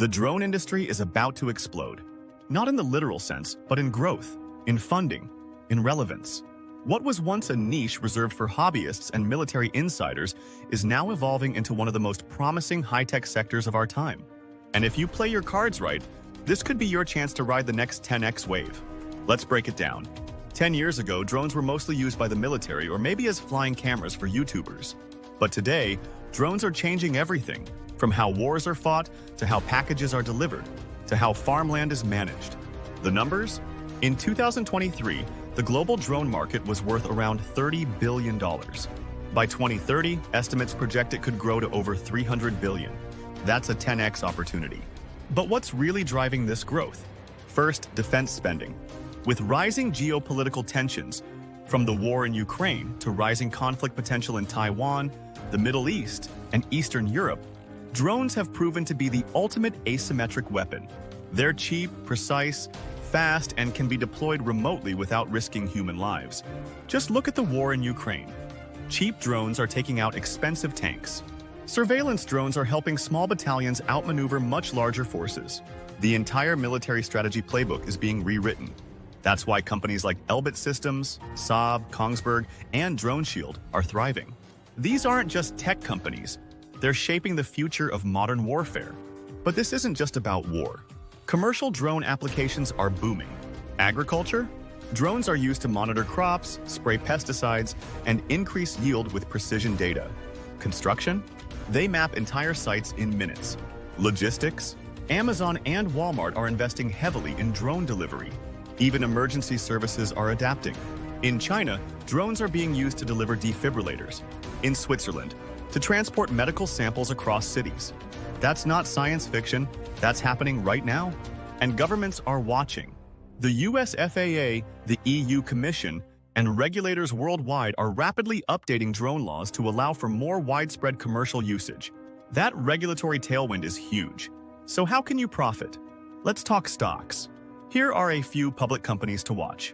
The drone industry is about to explode. Not in the literal sense, but in growth, in funding, in relevance. What was once a niche reserved for hobbyists and military insiders is now evolving into one of the most promising high-tech sectors of our time. And if you play your cards right, this could be your chance to ride the next 10x wave. Let's break it down. 10 years ago, drones were mostly used by the military or maybe as flying cameras for YouTubers. But today, drones are changing everything, from how wars are fought, to how packages are delivered, to how farmland is managed. The numbers? In 2023, the global drone market was worth around $30 billion. By 2030, estimates project it could grow to over $300 billion. That's a 10x opportunity. But what's really driving this growth? First, defense spending. With rising geopolitical tensions, from the war in Ukraine to rising conflict potential in Taiwan, the Middle East, and Eastern Europe, drones have proven to be the ultimate asymmetric weapon. They're cheap, precise, fast, and can be deployed remotely without risking human lives. Just look at the war in Ukraine. Cheap drones are taking out expensive tanks. Surveillance drones are helping small battalions outmaneuver much larger forces. The entire military strategy playbook is being rewritten. That's why companies like Elbit Systems, Saab, Kongsberg, and Drone Shield are thriving. These aren't just tech companies. They're shaping the future of modern warfare. But this isn't just about war. Commercial drone applications are booming. Agriculture? Drones are used to monitor crops, spray pesticides, and increase yield with precision data. Construction? They map entire sites in minutes. Logistics? Amazon and Walmart are investing heavily in drone delivery. Even emergency services are adapting. In China, drones are being used to deliver defibrillators. In Switzerland, to transport medical samples across cities. That's not science fiction, that's happening right now. And governments are watching. The US FAA, the EU Commission, and regulators worldwide are rapidly updating drone laws to allow for more widespread commercial usage. That regulatory tailwind is huge. So how can you profit? Let's talk stocks. Here are a few public companies to watch.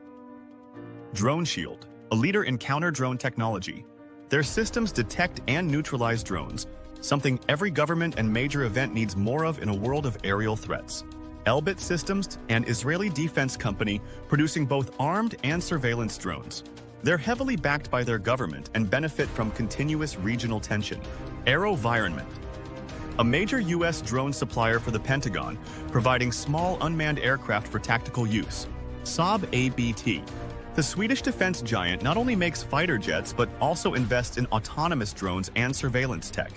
Drone Shield, a leader in counter-drone technology. Their systems detect and neutralize drones, something every government and major event needs more of in a world of aerial threats. Elbit Systems, an Israeli defense company producing both armed and surveillance drones. They're heavily backed by their government and benefit from continuous regional tension. AeroVironment, a major U.S. drone supplier for the Pentagon, providing small unmanned aircraft for tactical use. Saab ABT. The Swedish defense giant not only makes fighter jets, but also invests in autonomous drones and surveillance tech.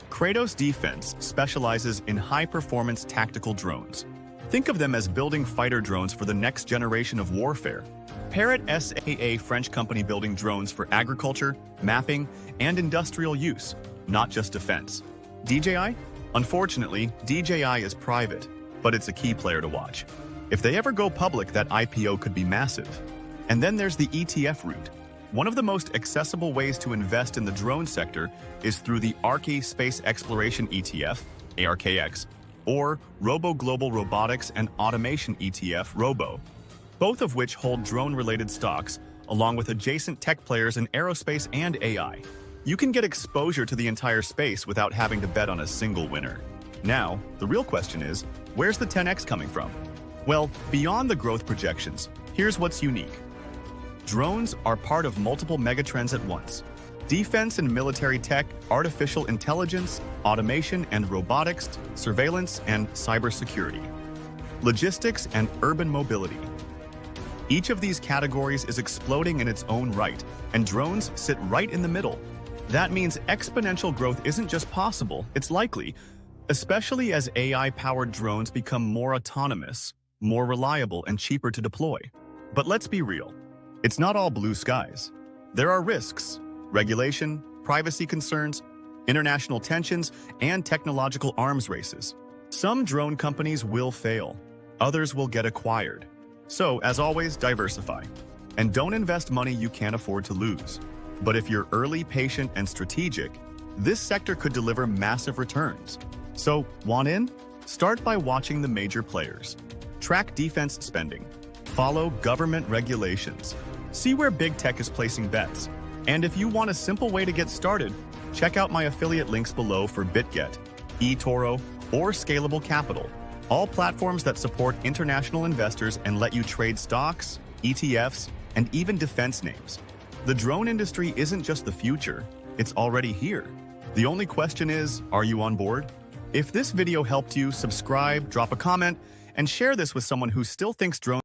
Kratos Defense specializes in high-performance tactical drones. Think of them as building fighter drones for the next generation of warfare. Parrot SAA, French company building drones for agriculture, mapping, and industrial use, not just defense. DJI? Unfortunately, DJI is private, but it's a key player to watch. If they ever go public, that IPO could be massive. And then there's the ETF route. One of the most accessible ways to invest in the drone sector is through the ARKI Space Exploration ETF, ARKX, or Robo Global Robotics and Automation ETF, ROBO, both of which hold drone-related stocks, along with adjacent tech players in aerospace and AI. You can get exposure to the entire space without having to bet on a single winner. Now, the real question is, where's the 10x coming from? Well, beyond the growth projections, here's what's unique. Drones are part of multiple megatrends at once. Defense and military tech, artificial intelligence, automation and robotics, surveillance and cybersecurity, logistics and urban mobility. Each of these categories is exploding in its own right, and drones sit right in the middle. That means exponential growth isn't just possible, it's likely, especially as AI-powered drones become more autonomous, more reliable, and cheaper to deploy. But let's be real. It's not all blue skies. There are risks: regulation, privacy concerns, international tensions, and technological arms races. Some drone companies will fail. Others will get acquired. So, as always, diversify. And don't invest money you can't afford to lose. But if you're early, patient, and strategic, this sector could deliver massive returns. So, want in? Start by watching the major players. Track defense spending. Follow government regulations. See where big tech is placing bets. And if you want a simple way to get started, check out my affiliate links below for BitGet, eToro, or Scalable Capital. All platforms that support international investors and let you trade stocks, ETFs, and even defense names. The drone industry isn't just the future, it's already here. The only question is, are you on board? If this video helped you, subscribe, drop a comment, and share this with someone who still thinks drones